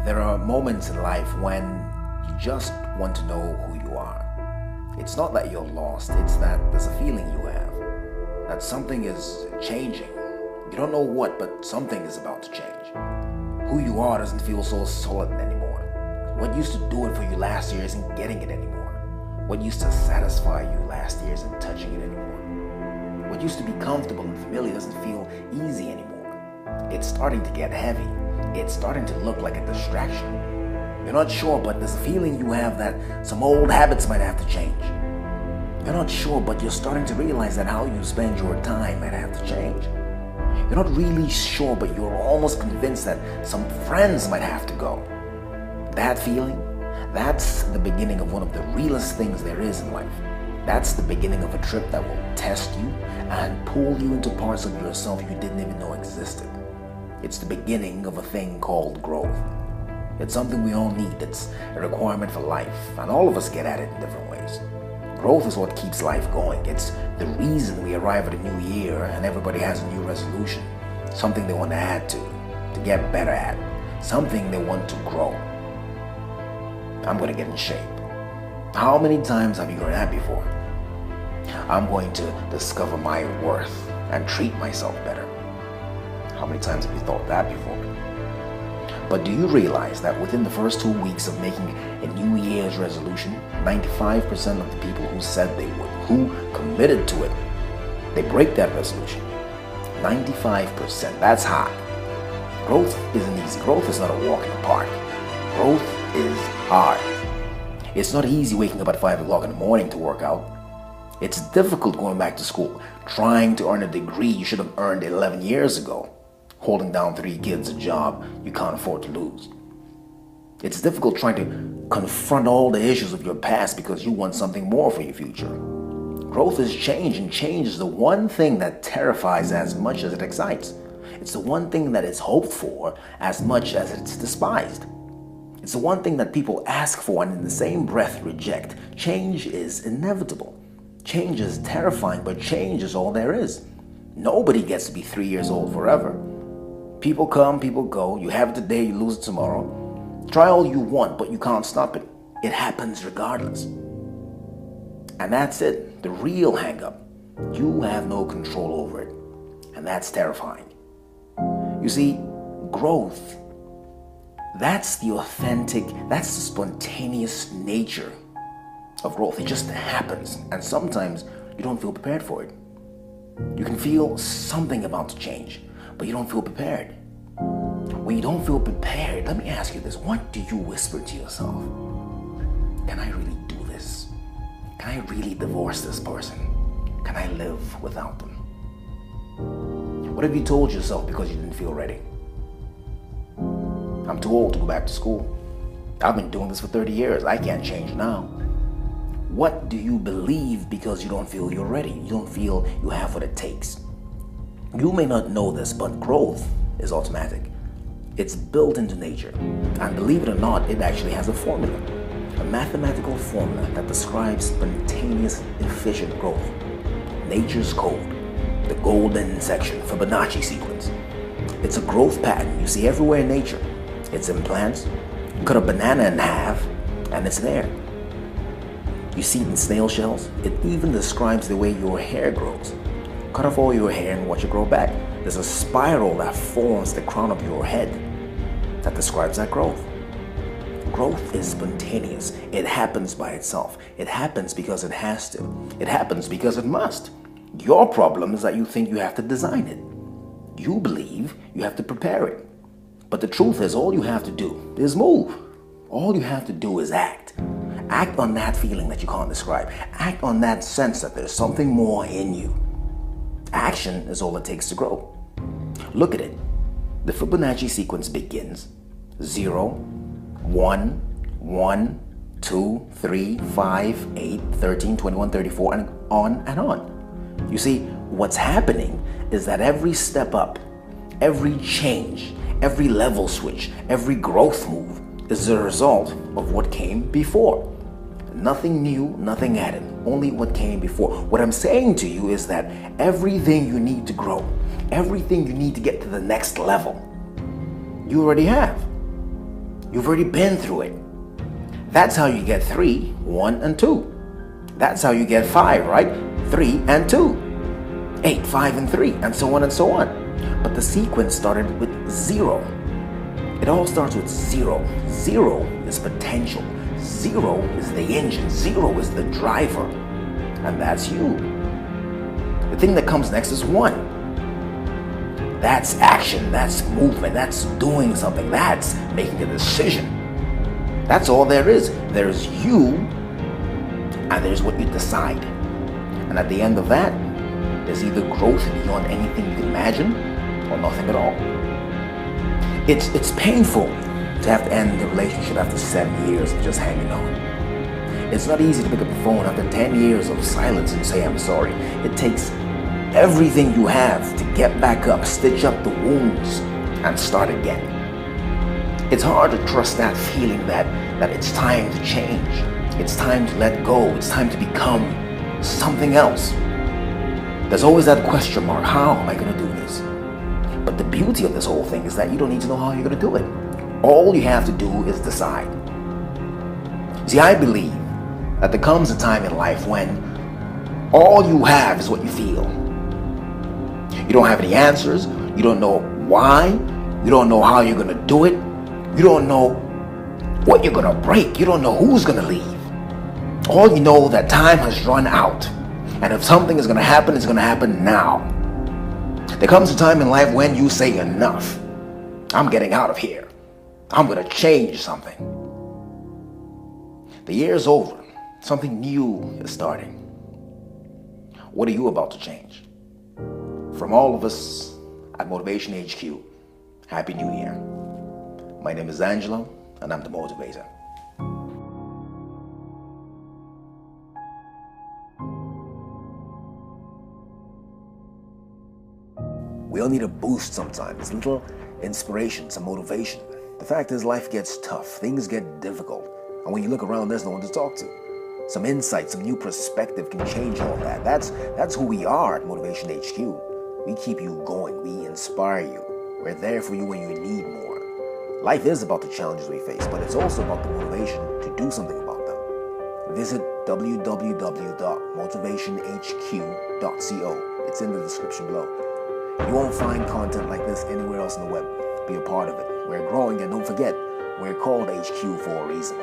There are moments in life when you just want to know who you are. It's not that you're lost, it's that there's a feeling you have that something is changing. You don't know what, but something is about to change. Who you are doesn't feel so solid anymore. What used to do it for you last year isn't getting it anymore. What used to satisfy you last year isn't touching it anymore. What used to be comfortable and familiar doesn't feel easy anymore. It's starting to get heavy. It's starting to look like a distraction. You're not sure, but there's a feeling you have that some old habits might have to change. You're not sure, but you're starting to realize that how you spend your time might have to change. You're not really sure, but you're almost convinced that some friends might have to go. That feeling, that's the beginning of one of the realest things there is in life. That's the beginning of a trip that will test you and pull you into parts of yourself you didn't even know existed. It's the beginning of a thing called growth. It's something we all need. It's a requirement for life, and all of us get at it in different ways. Growth is what keeps life going. It's the reason we arrive at a new year and everybody has a new resolution, something they want to add to get better at, something they want to grow. I'm going to get in shape. How many times have you heard that before? I'm going to discover my worth and treat myself better. How many times have you thought that before? But do you realize that within the first 2 weeks of making a New Year's resolution, 95% of the people who said they would, who committed to it, they break that resolution? 95%, that's high. Growth isn't easy. Growth is not a walk in the park. Growth is hard. It's not easy waking up at 5 o'clock in the morning to work out. It's difficult going back to school, trying to earn a degree you should have earned 11 years ago, holding down 3 kids, a job you can't afford to lose. It's difficult trying to confront all the issues of your past because you want something more for your future. Growth is change, and change is the one thing that terrifies as much as it excites. It's the one thing that is hoped for as much as it's despised. It's the one thing that people ask for and in the same breath reject. Change is inevitable. Change is terrifying, but change is all there is. Nobody gets to be 3 years old forever. People come, people go. You have it today, you lose it tomorrow. Try all you want, but you can't stop it. It happens regardless. And that's it, the real hang-up. You have no control over it. And that's terrifying. You see, growth, that's the authentic, that's the spontaneous nature of growth. It just happens. And sometimes you don't feel prepared for it. You can feel something about to change, but you don't feel prepared. When you don't feel prepared, let me ask you this. What do you whisper to yourself? Can I really do this? Can I really divorce this person? Can I live without them? What have you told yourself because you didn't feel ready? I'm too old to go back to school. I've been doing this for 30 years. I can't change now. What do you believe because you don't feel you're ready? You don't feel you have what it takes. You may not know this, but growth is automatic. It's built into nature. And believe it or not, it actually has a formula. A mathematical formula that describes spontaneous, efficient growth. Nature's code. The golden section, Fibonacci sequence. It's a growth pattern you see everywhere in nature. It's in plants. You cut a banana in half, and it's there. You see it in snail shells. It even describes the way your hair grows. Cut off all your hair and watch it grow back. There's a spiral that forms the crown of your head that describes that growth. Growth is spontaneous. It happens by itself. It happens because it has to. It happens because it must. Your problem is that you think you have to design it. You believe you have to prepare it. But the truth is, all you have to do is move. All you have to do is act. Act on that feeling that you can't describe. Act on that sense that there's something more in you. Action is all it takes to grow. Look at it. The Fibonacci sequence begins 0, 1, 1, 2, 3, 5, 8, 13, 21, 34, and on and on. You see, what's happening is that every step up, every change, every level switch, every growth move is a result of what came before. Nothing new, nothing added, only what came before. What I'm saying to you is that everything you need to grow, everything you need to get to the next level, you already have. You've already been through it. That's how you get 3, 1, and 2. That's how you get 5, right? 3 and 2. 8, 5, and 3, and so on and so on. But the sequence started with 0. It all starts with 0. 0 is potential. 0 is the engine. 0 is the driver. And that's you. The thing that comes next is 1. That's action. That's movement. That's doing something. That's making a decision. That's all there is. There's you, and there's what you decide. And at the end of that, there's either growth beyond anything you can imagine, or nothing at all. It's painful to have to end the relationship after 7 years of just hanging on. It's not easy to pick up the phone after 10 years of silence and say I'm sorry. It takes everything you have to get back up, stitch up the wounds, and start again. It's hard to trust that feeling that it's time to change. It's time to let go. It's time to become something else. There's always that question mark. How am I going to do this? But the beauty of this whole thing is that you don't need to know how you're going to do it. All you have to do is decide. See, I believe that there comes a time in life when all you have is what you feel. You don't have any answers. You don't know why. You don't know how you're going to do it. You don't know what you're going to break. You don't know who's going to leave. All you know that time has run out. And if something is going to happen, it's going to happen now. There comes a time in life when you say enough. I'm getting out of here. I'm going to change something. The year's over. Something new is starting. What are you about to change? From all of us at Motivation HQ, Happy New Year. My name is Angelo, and I'm the motivator. We all need a boost sometimes, a little inspiration, some motivation. The fact is, life gets tough, things get difficult, and when you look around, there's no one to talk to. Some insight, some new perspective can change all that. That's who we are at Motivation HQ. We keep you going, we inspire you. We're there for you when you need more. Life is about the challenges we face, but it's also about the motivation to do something about them. Visit www.motivationhq.co. It's in the description below. You won't find content like this anywhere else on the web. Be a part of it. We're growing, and don't forget, we're called HQ for a reason.